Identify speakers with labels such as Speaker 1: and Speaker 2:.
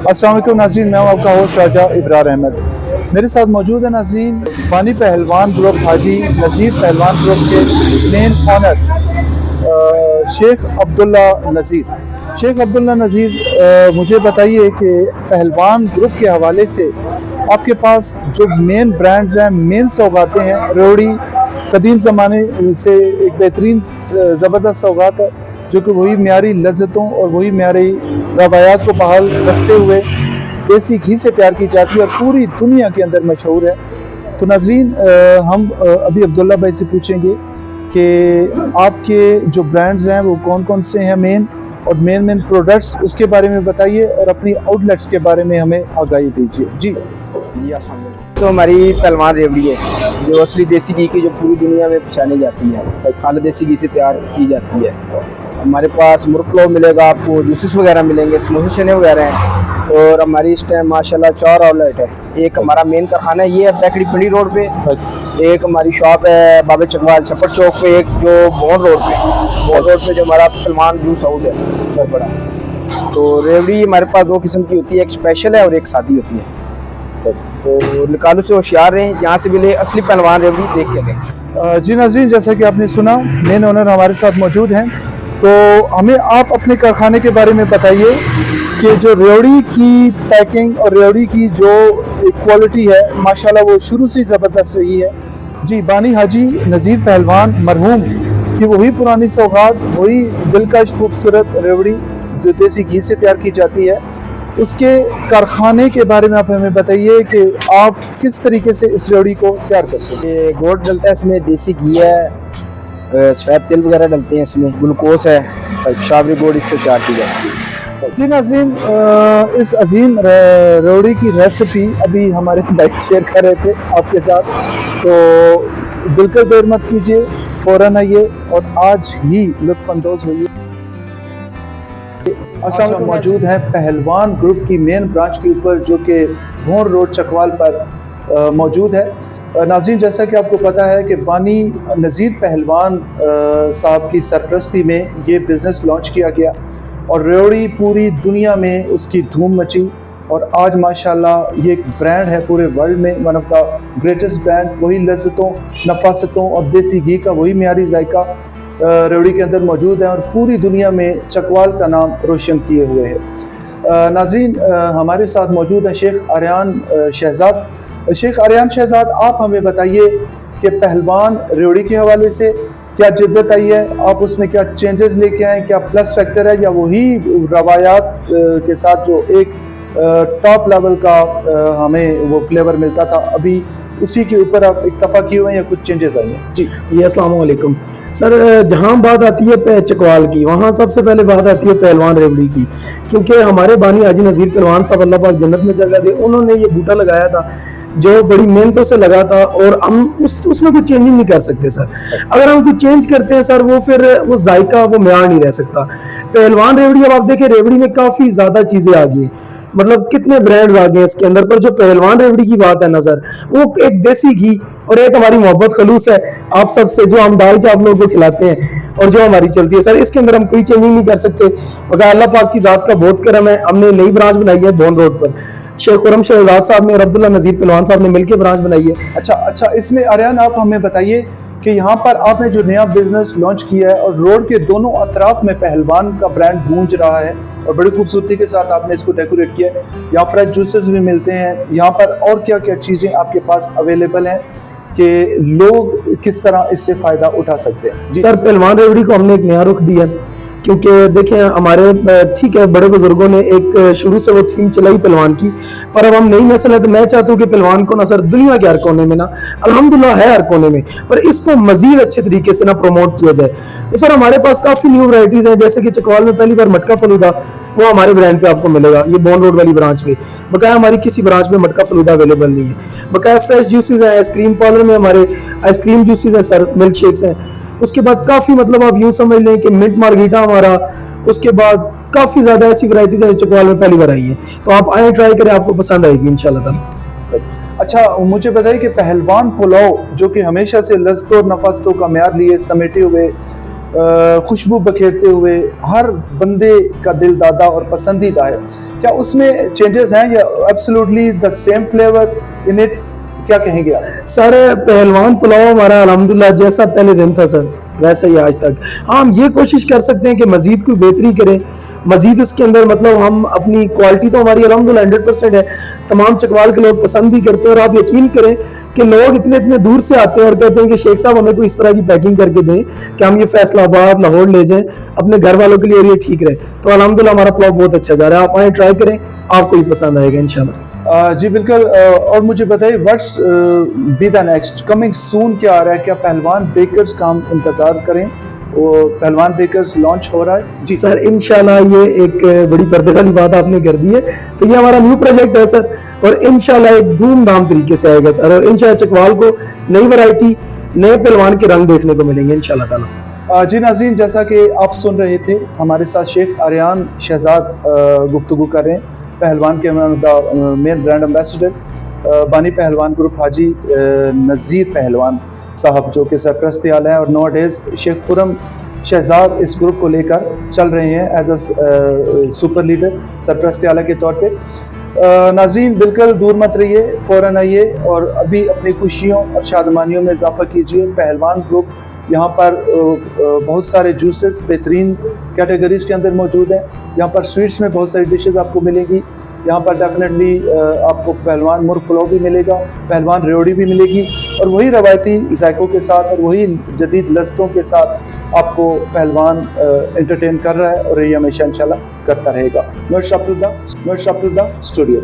Speaker 1: अस्सलाम वालेकुम नाज़रीन, मैं हूं आपका होस्ट राजा इब्रार अहमद। मेरे साथ मौजूद है नाज़रीन बानी पहलवान ग्रुप हाजी नज़ीर पहलवान ग्रुप के मेन ऑनर शेख अब्दुल्ला नज़ीर। शेख अब्दुल्ला नज़ीर, मुझे बताइए कि पहलवान ग्रुप के हवाले से आपके पास जो मेन ब्रांड्स हैं, मेन सौगातें हैं, रेवड़ी कदीम ज़माने से एक बेहतरीन ज़बरदस्त सौगात है जो कि वही म्यारी लज्जतों और वही म्यारी रवायात को बहाल रखते हुए देसी घी से तैयार की जाती है और पूरी दुनिया के अंदर मशहूर है। तो नाज़रीन, हम अभी अब्दुल्ला भाई से पूछेंगे कि आपके जो ब्रांड्स हैं वो कौन कौन से हैं मेन, और मेन प्रोडक्ट्स उसके बारे में बताइए और अपनी आउटलेट्स के बारे में हमें आगाही दीजिए। जी
Speaker 2: अस्सलाम वालेकुम। तो हमारी पहलवान रेवड़ी है जो असली देसी घी की जो पूरी दुनिया में पहचानी जाती है, खाली देसी घी से तैयार की जाती है। हमारे पास मुर्ग मिलेगा, आपको जूसेस वगैरह मिलेंगे, समोसे चने वगैरह हैं। और हमारी इस टाइम माशाल्लाह 4 आउटलेट है। एक हमारा मेन कारखाना है, ये है बैकड़ी पिंडी रोड पे। एक हमारी शॉप है बाबे चकवाल छप्पर चौक पे, एक जो बोन रोड पे जो हमारा पहलवान जूस हाउस है बहुत बड़ा। तो रेवड़ी हमारे पास 2 किस्म की होती है, एक स्पेशल है और एक सादी होती है। तो निकालू से होशियार रहें, यहाँ से भी ले असली पहलवान रेवड़ी देख के लें।
Speaker 1: जी नाज़रीन, जैसा कि आपने सुना, मेन ओनर हमारे साथ मौजूद हैं। तो हमें आप अपने कारखाने के बारे में बताइए कि जो रेवड़ी की पैकिंग और रेवड़ी की जो क्वालिटी है माशाल्लाह वो शुरू से ज़बरदस्त रही है। जी, बानी हाजी नज़ीर पहलवान मरहूम की वही पुरानी सौगात, वही दिलकश खूबसूरत रेवड़ी जो देसी घी से तैयार की जाती है, उसके कारखाने के बारे में आप हमें बताइए कि आप किस तरीके से इस रेवड़ी को तैयार करते हैं।
Speaker 2: ये गोड़ डलता है, इसमें देसी घी है, सफ़ेद तिल वगैरह डलते हैं, इसमें ग्लूकोज है, शाबरी गोड़ इससे तैयार की जाती है।
Speaker 1: जी नाज़रीन, इस अजीम रेवड़ी की रेसिपी अभी हमारे भाई शेयर कर रहे थे आपके साथ, तो बिल्कुल देर मत कीजिए, फ़ौरन आइए और आज ही लुत्फ़अंदोज़ होइए। अच्छा, मौजूद है पहलवान ग्रुप की मेन ब्रांच के ऊपर जो कि भोर रोड चकवाल पर मौजूद है। नाज़रीन, जैसा कि आपको पता है कि बानी नज़ीर पहलवान साहब की सरपरस्ती में ये बिज़नेस लॉन्च किया गया और रेवड़ी पूरी दुनिया में उसकी धूम मची और आज माशाल्लाह ये एक ब्रांड है पूरे वर्ल्ड में, one of the greatest brand. वही लज्जतों, नफासतों और देसी घी का वही म्यारी जायका रेवड़ी के अंदर मौजूद है और पूरी दुनिया में चकवाल का नाम रोशन किए हुए है। नाज़रीन, हमारे साथ मौजूद है शेख आर्यान शहजाद। शेख आर्यान शहजाद, आप हमें बताइए कि पहलवान रेवड़ी के हवाले से क्या जिद्दत आई है, आप उसमें क्या चेंजेस लेके आए, क्या प्लस फैक्टर है या वही रवायात के साथ जो एक टॉप लेवल का हमें वो फ्लेवर मिलता था, अभी उसी के ऊपर आप इक्तफा किए हुए हैं या कुछ चेंजेस आए हैं?
Speaker 3: जी, अस्सलाम वालेकुम सर। जहाँ बात आती है चकवाल की, वहाँ सबसे पहले बात आती है पहलवान रेवड़ी की, क्योंकि हमारे बानी हाजी नज़ीर पहलवान साहब अल्लाह पाक जन्नत में जगह दे, उन्होंने ये बूटा लगाया था जो बड़ी मेहनतों से लगा था और हम उसमें कुछ चेंजिंग नहीं कर सकते सर। अगर हम कुछ चेंज करते हैं सर, वो फिर वो जायका, वो म्यार नहीं रह सकता। पहलवान रेवड़ी, अब आप देखें रेवड़ी में काफ़ी ज़्यादा चीज़ें आ गई, मतलब कितने ब्रांड्स आ गए इसके अंदर, पर जो पहलवान रेवड़ी की बात है ना सर, वो एक देसी घी और एक हमारी मोहब्बत खलूस है आप सबसे, जो हम डाल के आप लोगों को खिलाते हैं और जो हमारी चलती है सर, इसके अंदर हम कोई चेंजिंग नहीं कर सकते। मगर अल्लाह पाक की ज़ात का बहुत करम है, हमने नई ब्रांच बनाई है बोन रोड पर, शेख खुरम शहजाद साहब ने और अब्दुल्ला नज़ीर पहलवान साहब ने मिलकर ब्रांच बनाई है।
Speaker 1: अच्छा, इसमें आर्यन आप हमें बताइए कि यहाँ पर आपने जो नया बिजनेस लॉन्च किया है और रोड के दोनों अतराफ में पहलवान का ब्रांड गूंज रहा है और बड़ी खूबसूरती के साथ आपने इसको डेकोरेट किया है, यहाँ फ्रेश जूसेस भी मिलते हैं, यहाँ पर और क्या क्या चीज़ें आपके पास अवेलेबल हैं कि लोग किस तरह इससे फ़ायदा उठा सकते हैं?
Speaker 3: सर, पहलवान रेवड़ी को हमने एक नया रुख दिया, क्योंकि देखें हमारे ठीक है बड़े बुजुर्गों ने एक शुरू से वो थीम चलाई पहलवान की, पर अब हम नई नस्ल है तो मैं चाहता हूँ कि पहलवान को ना सर दुनिया के हर कोने में ना, अल्हम्दुलिल्लाह है हर कोने में, पर इसको मजीद अच्छे तरीके से ना प्रमोट किया जाए। तो सर हमारे पास काफ़ी न्यू वैरायटीज़ हैं, जैसे कि चकवाल में पहली बार मटका फलूदा वो हमारे ब्रांड पे आपको मिलेगा, ये बोन रोड वाली ब्रांच पे। बकाया हमारी किसी ब्रांच में मटका फलूदा अवेलेबल नहीं है। बकाया फ्रेश जूसेस हैं, आइसक्रीम पार्लर में हमारे आइसक्रीम जूसेस हैं सर, मिल्क शेक्स हैं। उसके बाद काफ़ी मतलब आप यूँ समझ लें कि मिंट मार्गरीटा हमारा, उसके बाद काफ़ी ज़्यादा ऐसी वैरायटीज़ है चकवाल में पहली बार आई है, तो आप आए ट्राई करें, आपको पसंद आएगी इंशाल्लाह ताला।
Speaker 1: अच्छा, मुझे बताइए कि पहलवान पुलाव जो कि हमेशा से लज्जत और नफासतों का म्यार लिए समेटे हुए खुशबू बखेरते हुए हर बंदे का दिल दादा और पसंदीदा है, क्या उसमें चेंजेस हैं या absolutely the same flavour in it, क्या कहेंगे आप?
Speaker 3: सर पहलवान पुलाव हमारा अल्हम्दुलिल्लाह जैसा पहले दिन था सर वैसा ही आज तक। हाँ, हम ये कोशिश कर सकते हैं कि मजीद कोई बेहतरी करें, मजीद उसके अंदर मतलब हम अपनी क्वालिटी तो हमारी अल्हम्दुलिल्लाह 100% है, तमाम चकवाल के लोग पसंद भी करते हैं। और आप यकीन करें कि लोग इतने इतने दूर से आते हैं और कहते हैं कि शेख साहब हमें कोई इस तरह की पैकिंग करके दें कि हम ये फैसलाबाद लाहौर ले जाएं अपने घर वालों के लिए और ये ठीक रहे। तो अल्हम्दुलिल्लाह हमारा पुलाव बहुत अच्छा जा रहा है, आप आए ट्राई करें, आपको ही पसंद आएगा इंशाल्लाह।
Speaker 1: जी बिल्कुल। और मुझे बताइए what's be the next coming soon क्या आ रहा है, क्या पहलवान बेकर्स का हम इंतजार करें, वो पहलवान बेकर्स लॉन्च हो रहा है?
Speaker 3: जी सर, इंशाल्लाह ये एक बड़ी पर्दे वाली बात आपने कर दी है, तो ये हमारा न्यू प्रोजेक्ट है सर और इंशाल्लाह एक धूमधाम तरीके से आएगा सर, और इंशाल्लाह चकवाल को नई वैरायटी नए पहलवान के रंग देखने को मिलेंगे इंशाल्लाह ताला।
Speaker 1: जी नाज़रीन, जैसा कि आप सुन रहे थे हमारे साथ शेख आर्यान शहजाद गुफ्तगू कर रहे हैं, पहलवान के मेन ब्रांड एम्बेसडर बानी पहलवान ग्रुप हाजी नज़ीर पहलवान साहब, जो कि सरपरस्ती आला हैं और नो डेज शेख खुरम शहजाद इस ग्रुप को लेकर चल रहे हैं एज अ सुपर लीडर सरपरस्ती आला के तौर पे। नाज़रीन बिल्कुल दूर मत रहिए, फ़ौरन आइए और अभी अपनी खुशियों और शादमानियों में इजाफा कीजिए। पहलवान ग्रुप यहाँ पर बहुत सारे जूसेस बेहतरीन कैटेगरीज़ के अंदर मौजूद हैं। यहाँ पर स्वीट्स में बहुत सारी डिशेस आपको मिलेंगी। यहाँ पर डेफिनेटली आपको पहलवान मुर्ग पुलाव भी मिलेगा, पहलवान रेवड़ी भी मिलेगी और वही रवायती जायकों के साथ और वही जदीद लज़्ज़तों के साथ आपको पहलवान एंटरटेन कर रहा है और ये हमेशा इंशाल्लाह करता रहेगा। Not stop to the studio.